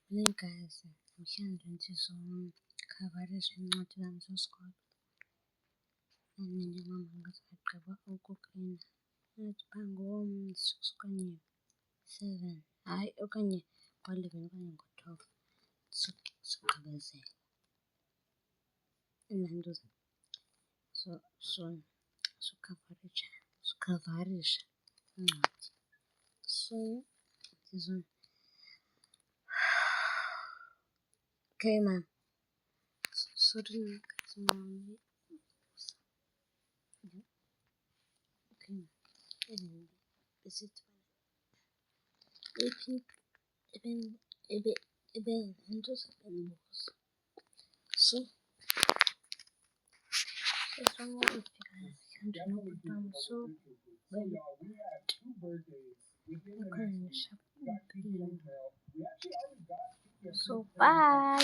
Hey guys, namhlanje sizokhavarisa incwadi zami zesikole and njengomama ngizagqiba ukuklina. Ngo-6 okanye 7, hhayi okanye ngo-11 okanye ngo-12 sigqibezela ilantuza sokhavarisha incwadi. So okay ma'am, sorry guys, ma'am. Okay ma'am, besithi ibenantuza bendibuza. So so bye.